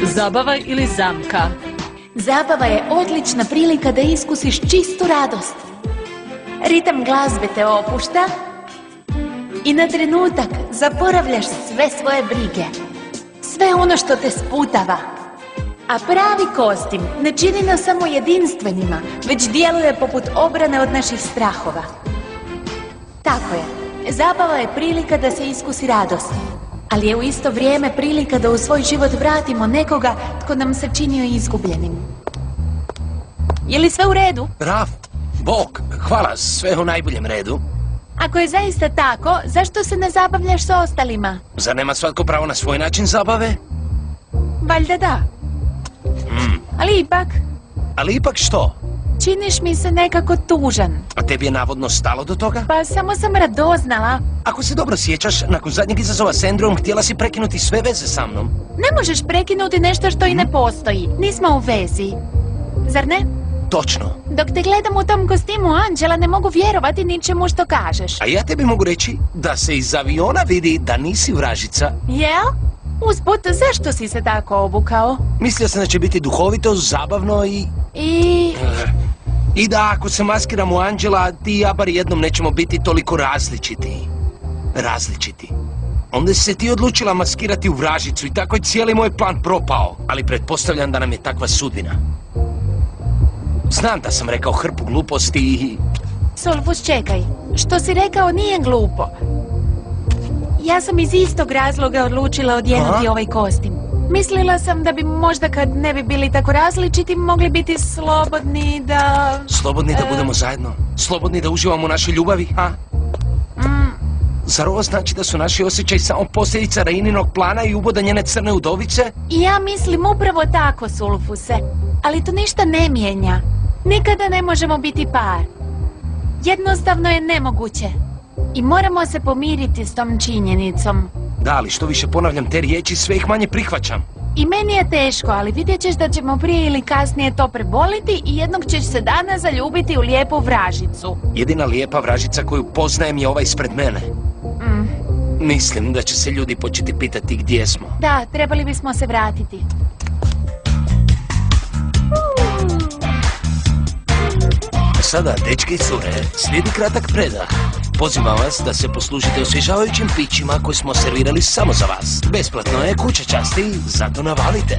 Zabava ili zamka? Zabava je odlična prilika da iskusiš čistu radost. Ritam glazbe te opušta i na trenutak zaboravljaš sve svoje brige. Sve ono što te sputava. A pravi kostim ne čini nas samo jedinstvenima, već djeluje poput obrane od naših strahova. Tako je, zabava je prilika da se iskusi radost, ali je u isto vrijeme prilika da u svoj život vratimo nekoga tko nam se činio izgubljenim. Je li sve u redu? Raf, Bog, hvala, sve u najboljem redu. Ako je zaista tako, zašto se ne zabavljaš s ostalima? Zar nema svatko pravo na svoj način zabave? Valjda da. Ali ipak što? Činiš mi se nekako tužan. A tebi je navodno stalo do toga? Pa samo sam radoznala. Ako se dobro sjećaš, nakon zadnjeg izazova s Andrewom htjela si prekinuti sve veze sa mnom. Ne možeš prekinuti nešto što i ne postoji. Nismo u vezi. Zar ne? Točno. Dok te gledam u tom kostimu anđela, ne mogu vjerovati ničemu što kažeš. A ja tebi mogu reći da se iz aviona vidi da nisi vražica. Jel? Usput, zašto si se tako obukao? Mislio sam da će biti duhovito, zabavno I da ako se maskiram u anđela, ti i ja bar jednom nećemo biti toliko različiti. Onda si se ti odlučila maskirati u vražicu i tako je cijeli moj plan propao. Ali pretpostavljam da nam je takva sudbina. Znam da sam rekao hrpu gluposti i... Sulfus, čekaj. Što si rekao nije glupo. Ja sam iz istog razloga odlučila odjenuti ovaj kostim. Mislila sam da bi možda kad ne bi bili tako različiti mogli biti slobodni da... Slobodni da budemo zajedno? Slobodni da uživamo u našoj ljubavi, ha? Zar ovo znači da su naši osjećaji samo posljedica Raininog plana i uboda njene crne udovice? Ja mislim upravo tako, Sulfuse. Ali to ništa ne mijenja. Nikada ne možemo biti par. Jednostavno je nemoguće. I moramo se pomiriti s tom činjenicom. Da, ali što više ponavljam te riječi, sve ih manje prihvaćam. I meni je teško, ali vidjet ćeš da ćemo prije ili kasnije to preboliti i jednog ćeš se dana zaljubiti u lijepu vražicu. Jedina lijepa vražica koju poznajem je ova ispred mene. Mislim da će se ljudi početi pitati gdje smo. Da, trebali bismo se vratiti. Sada, dečki i cure, slijedi kratak predah. Pozivam vas da se poslužite osvježavajućim pićima koje smo servirali samo za vas. Besplatno je, kuća časti, zato navalite.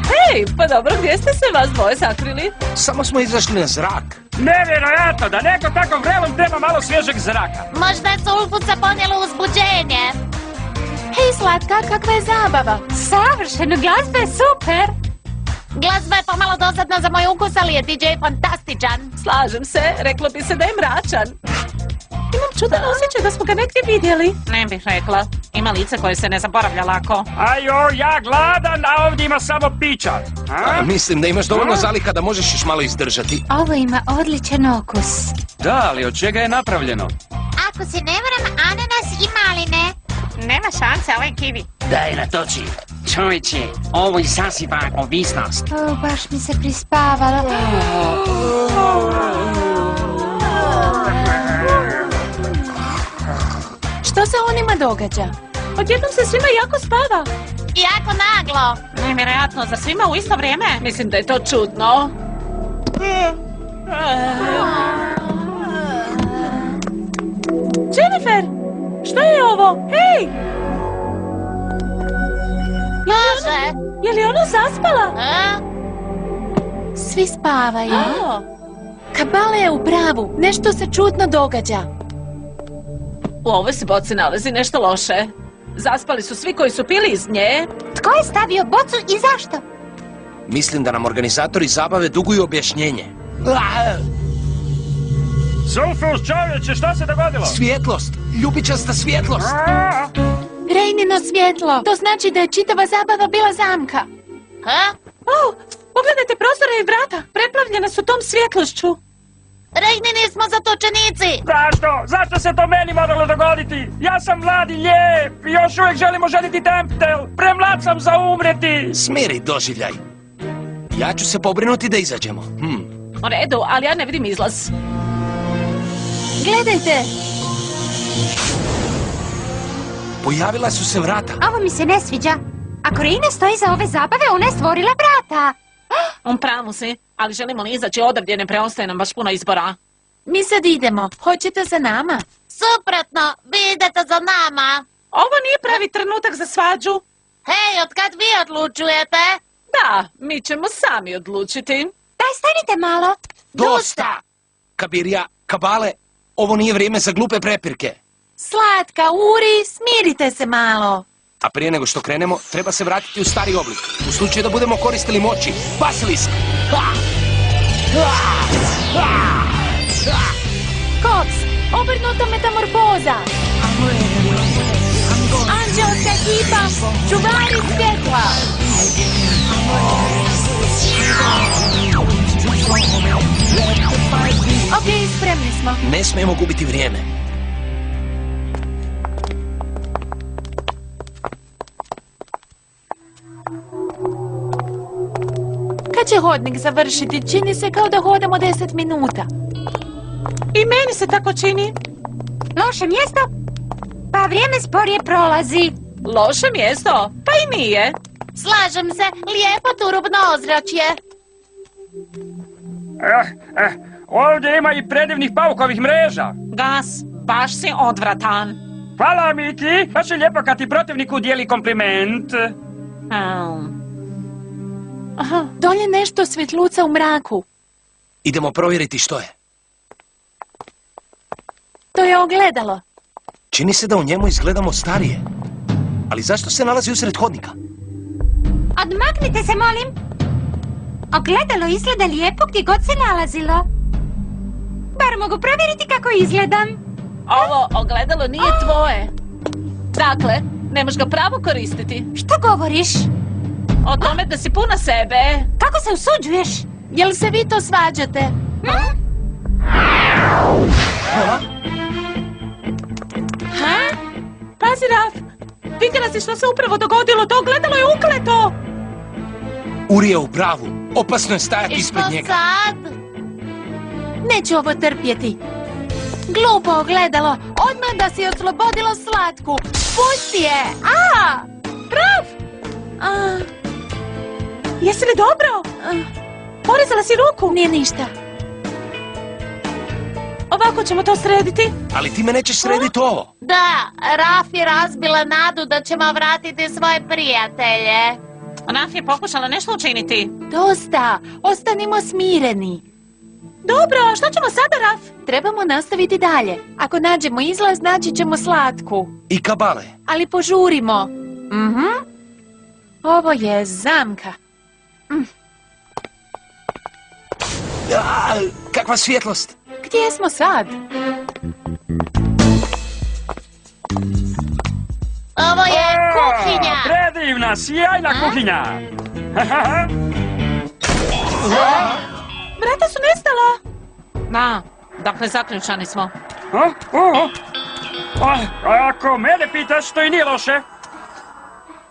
Hej, pa dobro, gdje ste se vas dvoje sakrili? Samo smo izašli na zrak. Nevjerojatno, da neko tako vrelom treba malo svježeg zraka. Možda je Sulfusa ponijelo uzbuđenje. Hej, slatka, kakva je zabava? Savršeno, glazba je super! Glazba je pomalo dosadna za moj ukus, ali je DJ fantastičan. Slažem se, reklo bi se da je mračan. Imam čudan osjećaj da smo ga negdje vidjeli. Ne bih rekla. Ima lice koje se ne zaboravlja lako. Ajo, ja gladan, a ovdje ima samo pića. Mislim da imaš dovoljno zaliha da možeš još malo izdržati. Ovo ima odličan okus. Da, ali od čega je napravljeno? Ako se ne varam, ananas i maline. Nema šanse, ovo je kiwi. Daj natoči. Čovječe, ovo izaziva ovisnost. Baš mi se prispavalo. Što se onima događa? Odjednom se svima jako spava. Jako naglo. Nevjerojatno, za svima u isto vrijeme? Mislim da je to čudno. Jennifer! Šta je ovo? Hej! Može. Je li ona zaspala? Svi spavaju. Kabala je u pravu. Nešto se čudno događa. U ovoj se boci nalazi nešto loše. Zaspali su svi koji su pili iz nje. Tko je stavio bocu i zašto? Mislim da nam organizatori zabave duguju objašnjenje. Sulfus, čovječe, šta se dogodilo? Svjetlost! Ljubičasta svjetlost! Rejnino svjetlo. To znači da je čitava zabava bila zamka. Pogledajte prozore i vrata. Preplavljene su tom svjetlošću. Rejnini smo zatočenici. Zašto? Zašto se to meni moralo dogoditi? Ja sam mlad i lijep i još uvijek želim oženiti Temptel. Premlad sam za umreti. Smiri doživljaj. Ja ću se pobrinuti da izađemo. U redu, ali ja ne vidim izlaz. gledajte! Pojavila su se vrata. Ovo mi se ne sviđa. Ako Rina stoji za ove zabave, ona je stvorila vrata. Pravu si, ali želimo li izaći odavdje, ne preostaje nam baš puno izbora. Mi sad idemo. Hoćete za nama? Suprotno, vi idete za nama. Ovo nije pravi trenutak za svađu. Hej, od kad vi odlučujete? Da, mi ćemo sami odlučiti. Daj, stanite malo. Dosta! Kabirija, Kabale, ovo nije vrijeme za glupe prepirke. Slatka, Uri, smirite se malo. A prije nego što krenemo, treba se vratiti u stari oblik. U slučaju da budemo koristili moći. Basilisk! Kops, obrnuta metamorfoza. Anđelska ekipa, čuvari svjetla. Ok, spremni smo. Ne smijemo gubiti vrijeme. Kad će hodnik završiti? Čini se kao da hodamo 10 minuta. I meni se tako čini. Loše mjesto? Pa vrijeme sporije prolazi. Loše mjesto? Pa i nije. Slažem se, lijepo turubno ozračje. Ovdje ima i predivnih paukovih mreža. Gas, baš si odvratan. Hvala, Miki. Baš je lijepo kad ti protivnik udijeli kompliment. Dolje nešto svjetluca u mraku. Idemo provjeriti što je. To je ogledalo. Čini se da u njemu izgledamo starije. Ali zašto se nalazi usred hodnika? Odmaknite se, molim. Ogledalo izgleda lijepo gdje god se nalazilo. Bar mogu provjeriti kako izgledam. Ovo ogledalo nije tvoje. Dakle, ne možeš ga pravo koristiti. Što govoriš? O tome da si puna sebe. Kako se usuđuješ? Jel se vi to svađate? Pazi, Raf. Vidjela si što se upravo dogodilo. To ogledalo je ukleto. Uri je u pravu. Opasno je stajati I ispred što njega. sad? Neću ovo trpjeti. Glupo ogledalo. Odmah da si oslobodilo Slatku. Pusti je! Raf! Jesi li dobro? Porezala si ruku. Nije ništa. Ovako ćemo to srediti. Ali ti me nećeš srediti ovo. Da, Raf je razbila nadu da ćemo vratiti svoje prijatelje. Raf je pokušala nešto učiniti. Dosta, ostanimo smireni. Dobro, a što ćemo sada, Raf? Trebamo nastaviti dalje. Ako nađemo izlaz, naći ćemo Slatku. I Kabale. Ali požurimo. Ovo je zamka. Kakva svjetlost. Gdje smo sad? Ovo je kuhinja. Predivna, sjajna kuhinja. Vrata su nestala. Da, dakle zaključani smo. Ako mene pitaš, to i nije loše.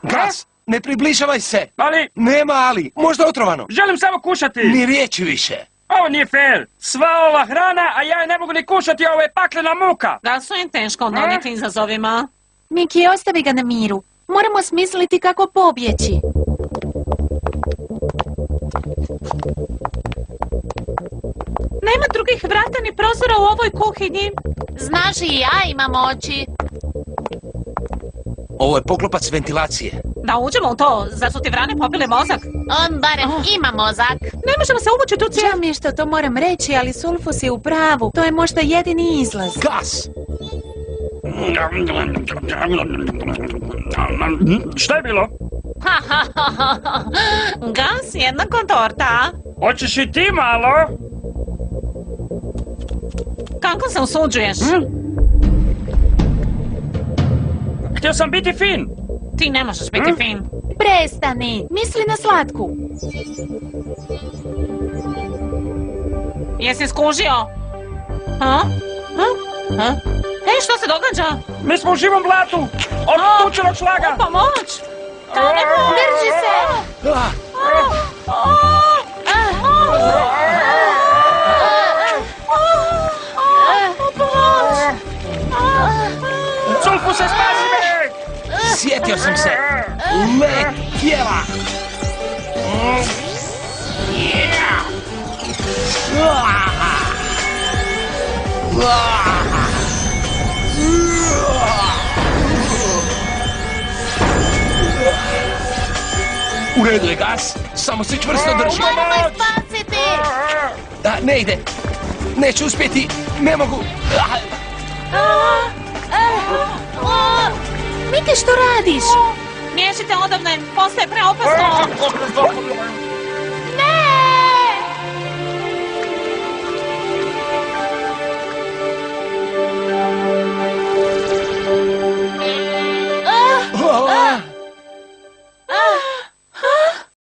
Gas, ne približavaj se. Ali, Nema ali, možda otrovano. želim samo kušati. Ni riječi više. Ovo nije fair. Sva ova hrana, a ja je ne mogu ni kušati, ovo je paklena muka. Gasu je teško odoliti izazovima. Miki, ostavi ga na miru. Moramo smisliti kako pobjeći. Nema drugih vrata ni prozora u ovoj kuhinji. Znaš, i ja imam oči. Ovo je poklopac ventilacije. Da uđemo u to, zar su ti vrane popile mozak? On barem ima mozak. Ne možemo se uvući tu cijev. Žao mi je što to moram reći, ali Sulfus je u pravu. To je možda jedini izlaz. Gas! Šta je bilo? Gas jednako torta. Hoćeš i ti malo? Kako se usuđuješ? Htio sam biti fin. Ti ne možeš biti fin. Prestani, misli na Slatku. Jesi skužio? Ej, što se događa? Mi smo u živom blatu. Od tučenog šlaga. Pomoć! Drži se! Vratio sam se. Let tijela. U redu je, Gas. Samo se čvrsto drži. Moramo je spasiti! Da, ne ide. Neću uspjeti. Ne mogu. Miki, što radiš? Miješite odavne, postaje preopasno.